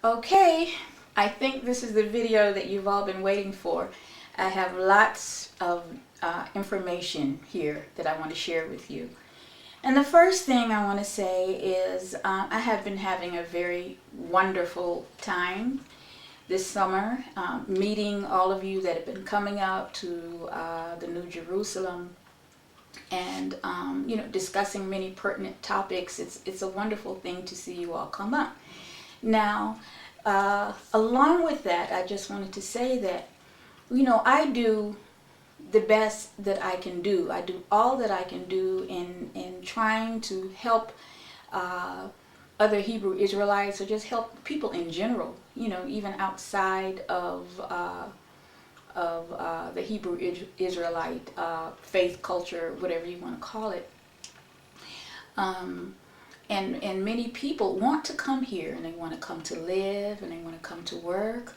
Okay, I think this is the video that you've all been waiting for. I have lots of information here that I want to share with you. And the first thing I want to say is I have been having a very wonderful time this summer, meeting all of you that have been coming out to the New Jerusalem and discussing many pertinent topics. It's a wonderful thing to see you all come up. Now, along with that, I just wanted to say that, I do the best that I can do. I do all that I can do in trying to help other Hebrew Israelites, or just help people in general, even outside of the Hebrew Israelite faith, culture, whatever you want to call it. And many people want to come here, and they want to come to live, and they want to come to work,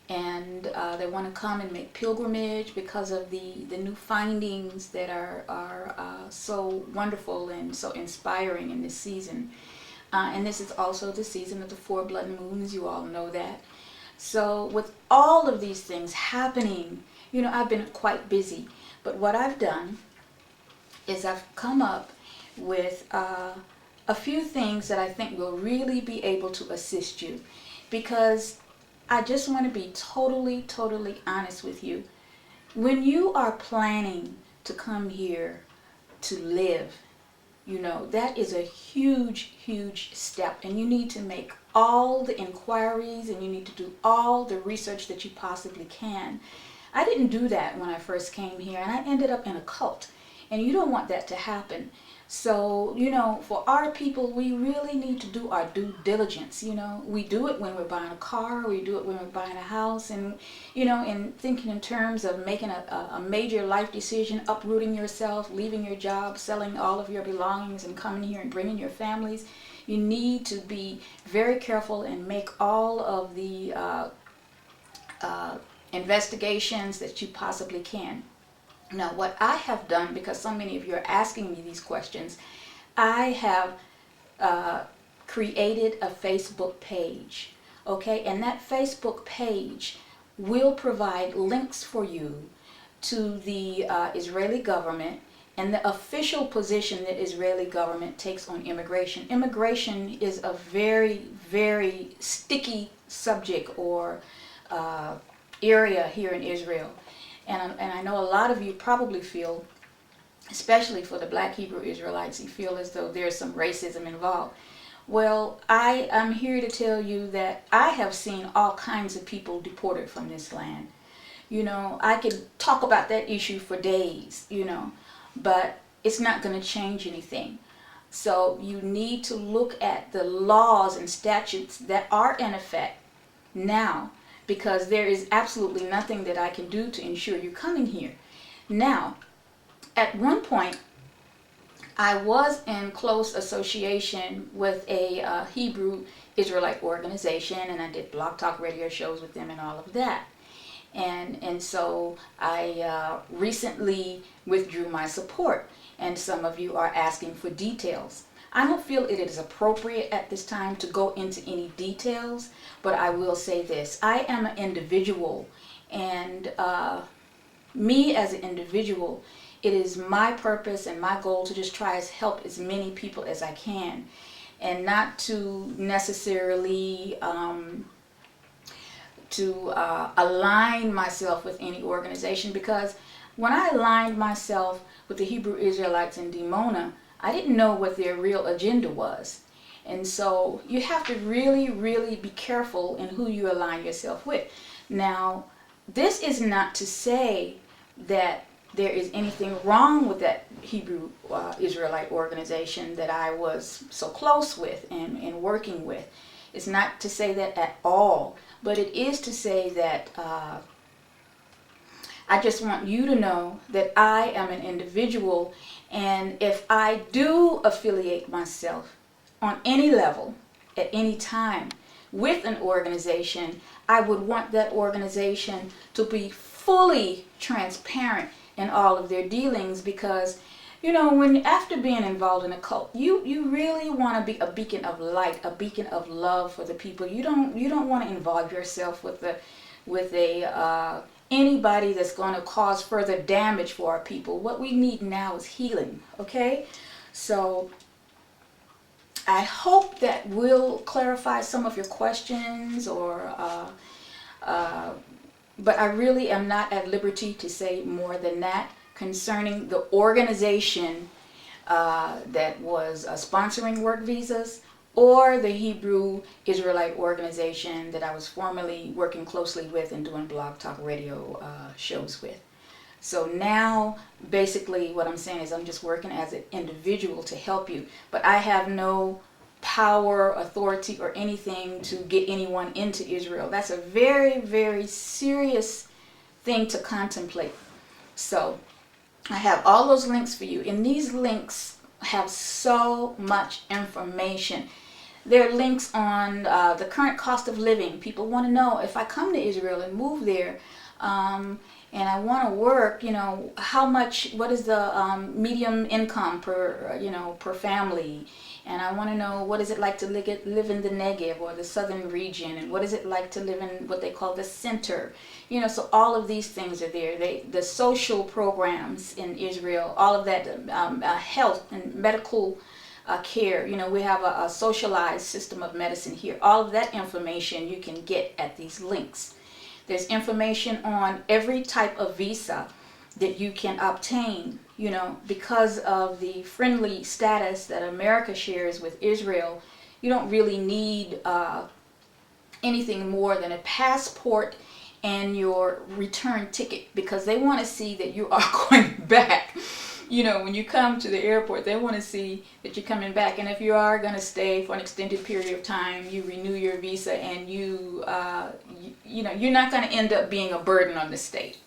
and they want to come and make pilgrimage because of the new findings that are so wonderful and so inspiring in this season. And this is also the season of the 4 blood moons. You all know that. So with all of these things happening, I've been quite busy. But what I've done is I've come up with a few things that I think will really be able to assist you, because I just want to be totally honest with you. When you are planning to come here to live, that is a huge step, and you need to make all the inquiries, and you need to do all the research that you possibly can. I didn't do that when I first came here, and I ended up in a cult, and you don't want that to happen. So, for our people, we really need to do our due diligence. We do it when we're buying a car, we do it when we're buying a house, and, in thinking in terms of making a major life decision, uprooting yourself, leaving your job, selling all of your belongings, and coming here and bringing your families. You need to be very careful and make all of the investigations that you possibly can. Now, what I have done, because so many of you are asking me these questions, I have created a Facebook page, okay? And that Facebook page will provide links for you to the Israeli government and the official position that Israeli government takes on immigration. Immigration is a very sticky subject or area here in Israel. And I know a lot of you probably feel, especially for the Black Hebrew Israelites, you feel as though there's some racism involved. Well, I am here to tell you that I have seen all kinds of people deported from this land. I could talk about that issue for days, but it's not going to change anything. So you need to look at the laws and statutes that are in effect now, because there is absolutely nothing that I can do to ensure you're coming here. Now, at one point, I was in close association with a Hebrew Israelite organization, and I did blog talk radio shows with them and all of that. And so I recently withdrew my support, and some of you are asking for details. I don't feel it is appropriate at this time to go into any details, but I will say this. I am an individual, and me as an individual, it is my purpose and my goal to just try to help as many people as I can, and not to necessarily align myself with any organization, because when I aligned myself with the Hebrew Israelites in Dimona, I didn't know what their real agenda was. And so you have to really be careful in who you align yourself with. Now, this is not to say that there is anything wrong with that Hebrew Israelite organization that I was so close with and working with. It's not to say that at all, but it is to say that I just want you to know that I am an individual, and if I do affiliate myself on any level, at any time, with an organization, I would want that organization to be fully transparent in all of their dealings, because You know, when after being involved in a cult, you really want to be a beacon of light, a beacon of love for the people. You don't want to involve yourself with anybody that's going to cause further damage for our people. What we need now is healing. Okay, so I hope that will clarify some of your questions, but I really am not at liberty to say more than that concerning the organization that was sponsoring work visas, or the Hebrew Israelite organization that I was formerly working closely with and doing blog talk radio shows with. So now, basically, what I'm saying is I'm just working as an individual to help you. But I have no power, authority, or anything to get anyone into Israel. That's a very, very serious thing to contemplate. So I have all those links for you. And these links have so much information. There are links on the current cost of living. People want to know, if I come to Israel and move there, and I want to work, how much, what is the medium income per family? And I want to know, what is it like to live in the Negev or the southern region? And what is it like to live in what they call the center? So all of these things are there. The social programs in Israel, all of that, health and medical care. We have a socialized system of medicine here. All of that information you can get at these links. There's information on every type of visa that you can obtain, because of the friendly status that America shares with Israel. You don't really need anything more than a passport and your return ticket, because they want to see that you are going back. When you come to the airport, they want to see that you're coming back. And if you are going to stay for an extended period of time, you renew your visa, and you're not going to end up being a burden on the state.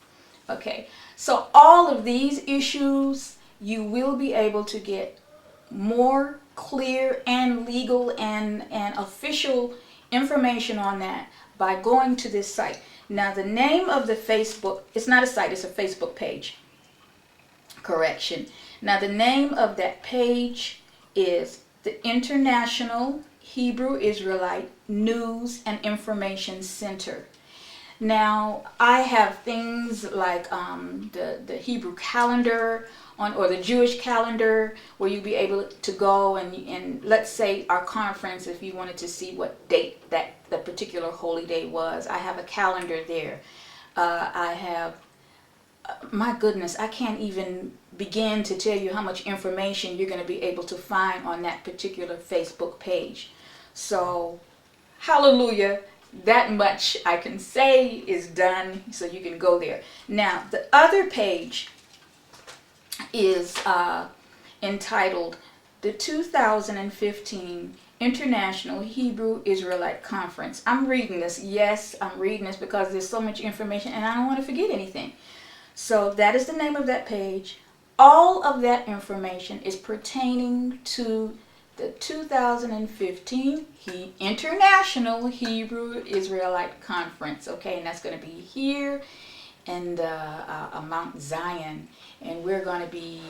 Okay, so all of these issues, you will be able to get more clear and legal and official information on that by going to this site. Now, the name of the Facebook, it's not a site, it's a Facebook page. Correction. Now, the name of that page is the International Hebrew Israelite News and Information Center. Now, I have things like the Hebrew calendar or the Jewish calendar, where you'll be able to go and let's say our conference, if you wanted to see what date that the particular holy day was, I have a calendar there. I have, my goodness, I can't even begin to tell you how much information you're going to be able to find on that particular Facebook page. So, hallelujah. That much I can say is done, so you can go there. Now, the other page is entitled the 2015 International Hebrew Israelite Conference. I'm reading this. Yes, I'm reading this because there's so much information and I don't want to forget anything. So that is the name of that page. All of that information is pertaining to the 2015 International Hebrew Israelite Conference. Okay, and that's going to be here in Mount Zion. And we're going to be,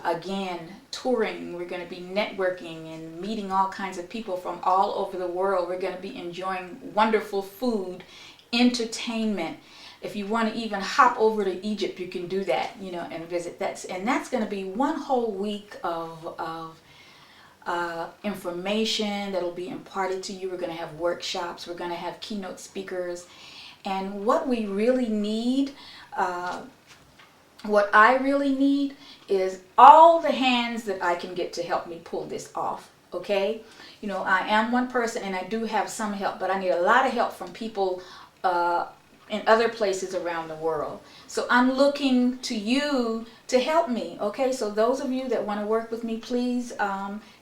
again, touring. We're going to be networking and meeting all kinds of people from all over the world. We're going to be enjoying wonderful food, entertainment. If you want to even hop over to Egypt, you can do that, and visit. That's going to be one whole week of information that will be imparted to you. We're going to have workshops. We're going to have keynote speakers. And what we really need, what I really need, is all the hands that I can get to help me pull this off. Okay? I am one person and I do have some help, but I need a lot of help from people in other places around the world. So I'm looking to you to help me. Okay, so those of you that want to work with me, please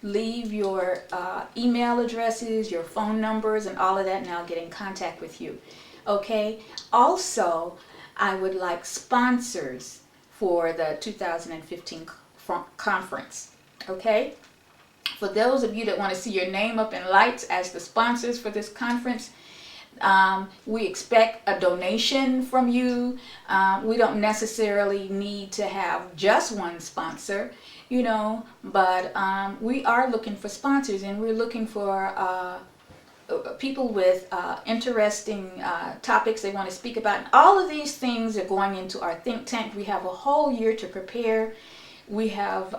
leave your email addresses, your phone numbers, and all of that, and I'll get in contact with you. Okay, also I would like sponsors for the 2015 conference. Okay, for those of you that want to see your name up in lights as the sponsors for this conference, we expect a donation from you. We don't necessarily need to have just one sponsor. but we are looking for sponsors, and we're looking for people with interesting topics they want to speak about. And all of these things are going into our think tank. We have a whole year to prepare. We have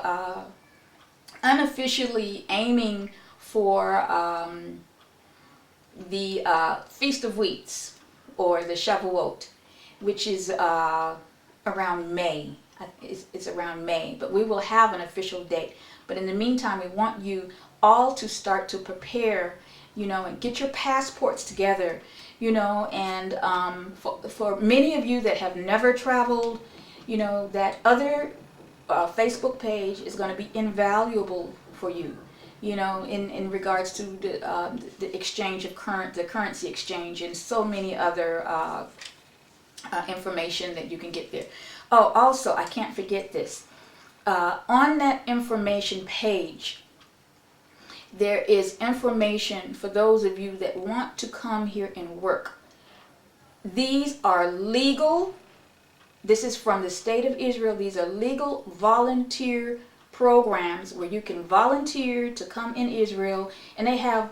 unofficially aiming for the Feast of Weeks, or the Shavuot, which is around May. It's around May, but we will have an official date. But in the meantime, we want you all to start to prepare, and get your passports together, and for many of you that have never traveled, that other Facebook page is going to be invaluable for you, in regards to the exchange of the currency exchange, and so many other information that you can get there. Oh, also, I can't forget this. On that information page, there is information for those of you that want to come here and work. These are legal. This is from the state of Israel. These are legal volunteer programs where you can volunteer to come in Israel, and they have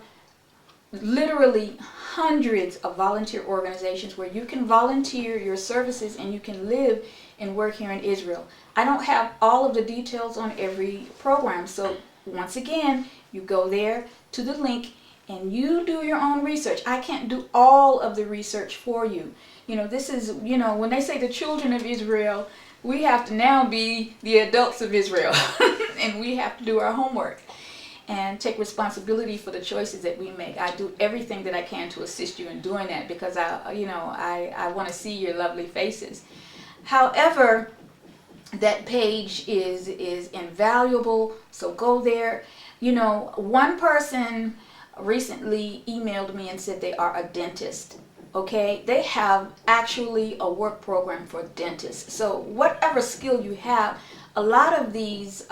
literally hundreds of volunteer organizations where you can volunteer your services and you can live and work here in Israel. I don't have all of the details on every program, so once again, you go there to the link and you do your own research. I can't do all of the research for you. This is, when they say the children of Israel, we have to now be the adults of Israel and we have to do our homework and take responsibility for the choices that we make. I do everything that I can to assist you in doing that, because I want to see your lovely faces. However, that page is invaluable, so go there. One person recently emailed me and said they are a dentist. Okay, they have actually a work program for dentists. So whatever skill you have, a lot of these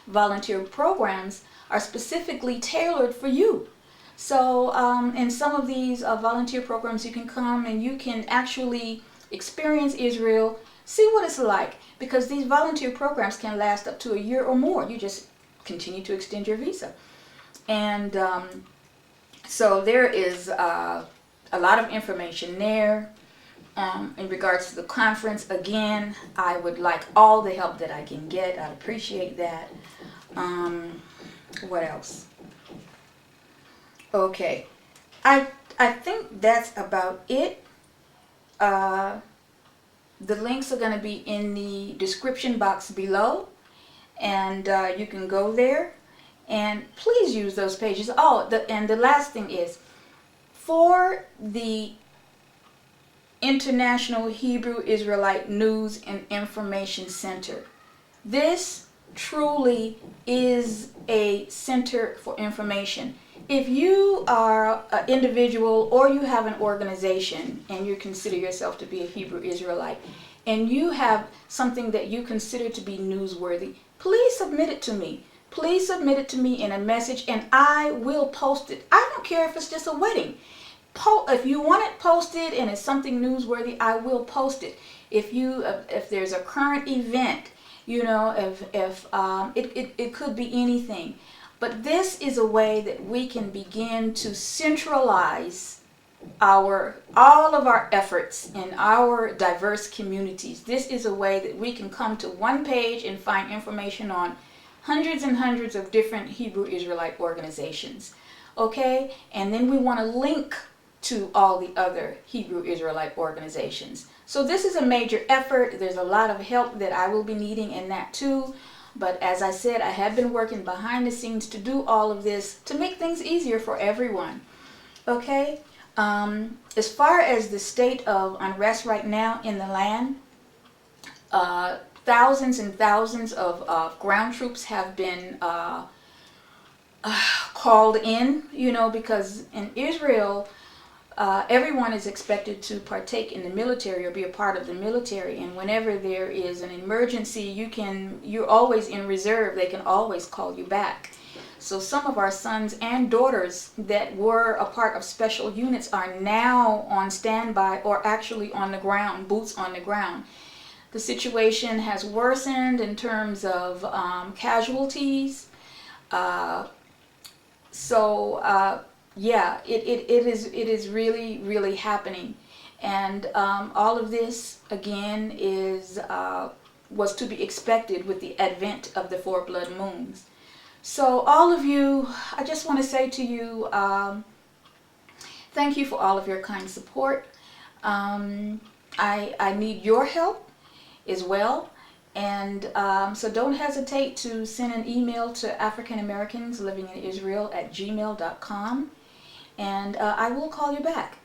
volunteer programs are specifically tailored for you. So in some of these volunteer programs, you can come and you can actually experience Israel, see what it's like, because these volunteer programs can last up to a year or more. You just continue to extend your visa. And so there is a lot of information there. In regards to the conference, again, I would like all the help that I can get. I'd appreciate that. What else? Okay, I think that's about it. The links are going to be in the description box below, and you can go there and please use those pages. Oh, and the last thing is, for the International Hebrew Israelite News and Information Center, this truly is a center for information. If you are an individual or you have an organization and you consider yourself to be a Hebrew Israelite, and you have something that you consider to be newsworthy, please submit it to me. Please submit it to me in a message and I will post it. I don't care if it's just a wedding. If you want it posted and it's something newsworthy, I will post it. If there's a current event, it could be anything. But this is a way that we can begin to centralize all of our efforts in our diverse communities. This is a way that we can come to one page and find information on hundreds and hundreds of different Hebrew Israelite organizations. Okay? And then we want to link to all the other Hebrew Israelite organizations. So this is a major effort. There's a lot of help that I will be needing in that too. But as I said, I have been working behind the scenes to do all of this to make things easier for everyone. Okay? As far as the state of unrest right now in the land, thousands and thousands of ground troops have been called in, because in Israel, everyone is expected to partake in the military or be a part of the military, and whenever there is an emergency, you're always in reserve. They can always call you back. So some of our sons and daughters that were a part of special units are now on standby or actually on the ground, boots on the ground. the situation has worsened in terms of casualties. Yeah, it is really, really happening. And all of this, again, was to be expected with the advent of the 4 blood moons. So all of you, I just want to say to you, thank you for all of your kind support. I need your help as well. And so don't hesitate to send an email to African Americans Living in Israel at gmail.com, and I will call you back.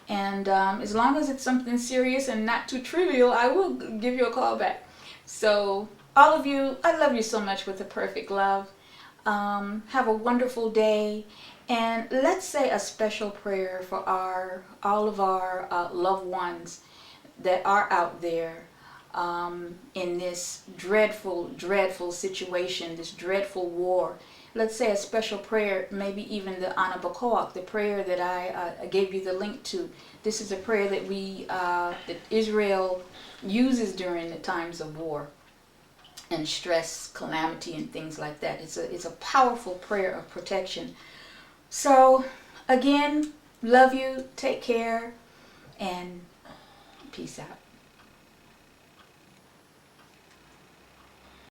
And as long as it's something serious and not too trivial, I will give you a call back. So all of you, I love you so much with a perfect love. Have a wonderful day, and let's say a special prayer for all of our loved ones that are out there in this dreadful, dreadful situation, this dreadful war. Let's say a special prayer, maybe even the Anabakoak, the prayer that I gave you the link to. This is a prayer that that Israel uses during the times of war and stress, calamity, and things like that. It's a powerful prayer of protection. So again, love you, take care, and peace out.